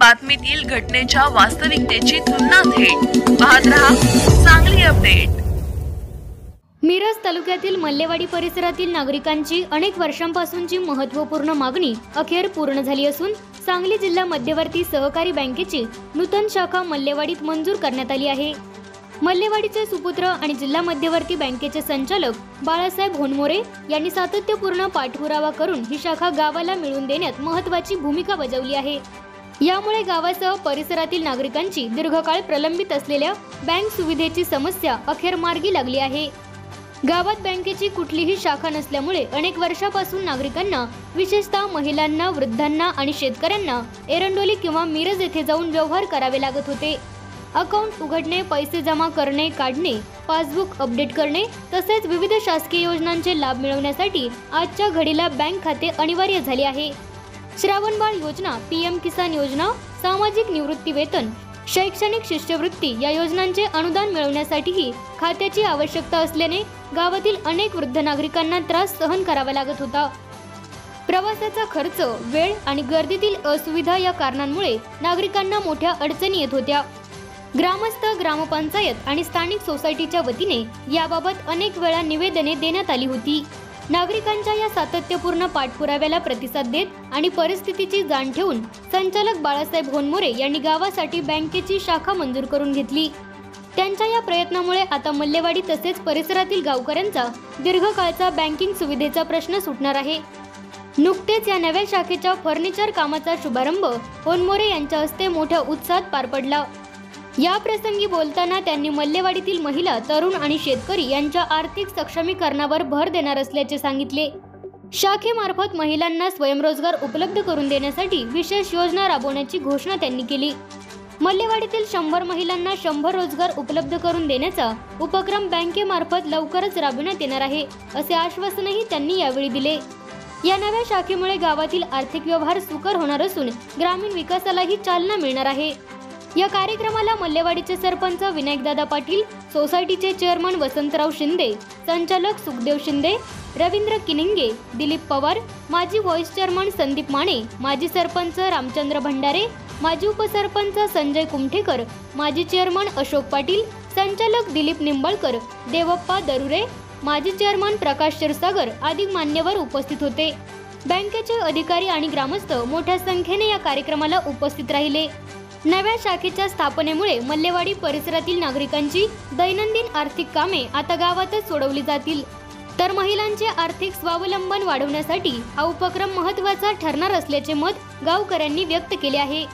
बातमीतील घटनेच्या वास्तविकतेची तुलना थेट पाहत रहा सांगली अपडेट। मिरज तालुक्यातील मल्लेवाडी परिसरातील नागरिकांची अनेक वर्षांपासूनची महत्त्वपूर्ण मागणी अखेर पूर्ण झाली असून सांगली जिल्हा मध्यवर्ती सहकारी बँकेची नूतन शाखा मल्लेवाडीत मंजूर करण्यात आली आहे। मल्लेवाडीचे सुपुत्र आणि जिल्हा मध्यवर्ती बँकेचे संचालक बाळासाहेब होनमोरे यांनी सातत्यपूर्ण पाठपुरावा करून ही शाखा गावाला मिळवून देण्यात महत्त्वाची भूमिका बजावली आहे। यामुळे गावासह परिसरातील नागरिकांची दीर्घकाळ प्रलंबित असलेल्या बँक सुविधेची समस्या अखेर मार्गी लागली आहे। गावात बँकेची कुठलीही शाखा नसल्यामुळे अनेक वर्षापासून नागरिकांना, विशेषतः महिलांना, वृद्धांना आणि शेतकऱ्यांना एरंडोली किंवा मिरज येथे जाऊन व्यवहार करावे लागत होते। अकाउंट उघडणे, पैसे जमा करणे, काढणे, पासबुक अपडेट करणे तसेच विविध शासकीय योजनांचे लाभ मिळवण्यासाठी आजच्या घडीला बँक खाते अनिवार्य झाले आहे। श्रावणबाळ योजना, पीएम किसान योजना, सामाजिक निवृत्ती वेतन, शैक्षणिक शिष्यवृत्ती या योजनांचे अनुदान मिळवण्यासाठीही खात्याची आवश्यकता असल्याने गावातील अनेक वृद्ध नागरिकांना त्रास सहन करावा लागत होता। प्रवासाचा खर्च, वेळ आणि गर्दीतील असुविधा या कारणांमुळे नागरिकांना मोठ्या अडचणी येत होत्या। ग्रामस्थ, ग्रामपंचायत आणि स्थानिक सोसायटीच्या वतीने याबाबत अनेक वेळा निवेदने देण्यात आली होती। नागरिकांच्या या सातत्यपूर्ण पाठपुराव्याला प्रतिसाद देत आणि परिस्थितीची जाण ठेवून संचालक बाळासाहेब होनमोरे यांनी गावासाठी बँकेची शाखा मंजूर करून घेतली। त्यांच्या या प्रयत्नामुळे आता मल्लेवाडी तसेच परिसरातील गावकऱ्यांचा दीर्घकाळचा बँकिंग सुविधेचा प्रश्न सुटणार आहे। नुकतेच या नव्या शाखेच्या फर्निचर कामाचा शुभारंभ होनमोरे यांच्या हस्ते मोठ्या उत्साहात पार पडला। या प्रसंगी बोलताना त्यांनी मल्लेवाडीतील महिला, तरुण आणि शेतकरी यांच्या आर्थिक सक्षमीकरणावर भर देणार असल्याचे सांगितले। शाखेमार्फत महिलांना स्वयंरोजगार उपलब्ध करून देण्यासाठी विशेष योजना राबवण्याची घोषणा त्यांनी केली। मल्लेवाडीतील 100 महिलांना 100 रोजगार उपलब्ध करून देण्याचा उपक्रम बँकेमार्फत लवकरच राबविण्यात येणार आहे, असे आश्वासनही त्यांनी यावेळी दिले। या नव्या शाखेमुळे गावातील आर्थिक व्यवहार सुकर होणार असून ग्रामीण विकासालाही चालना मिळणार आहे। या कार्यक्रमाला मल्लेवाडीचे सरपंच विनायकदादा पाटील, सोसायटीचे चेअरमन वसंतराव शिंदे, संचालक सुखदेव शिंदे, रवींद्र किनिंगे, दिलीप पवार, माजी व्हाईस चेअरमन संदीप माने, माजी सरपंच रामचंद्र भंडारे, माजी उपसरपंच संजय कुमठेकर, माजी चेअरमन अशोक पाटील, संचालक दिलीप निंबाळकर, देवप्पा दरुरे, माजी चेअरमन प्रकाश क्षीरसागर आदी मान्यवर उपस्थित होते। बँकेचे अधिकारी आणि ग्रामस्थ मोठ्या संख्येने या कार्यक्रमाला उपस्थित राहिले। नव्या शाखेच्या स्थापनेमुळे मल्लेवाडी परिसरातील नागरिकांची दैनंदिन आर्थिक कामे आता गावातच सोडवली जातील, तर महिलांचे आर्थिक स्वावलंबन वाढवण्यासाठी हा उपक्रम महत्त्वाचा ठरणार असल्याचे मत गावकऱ्यांनी व्यक्त केले आहे।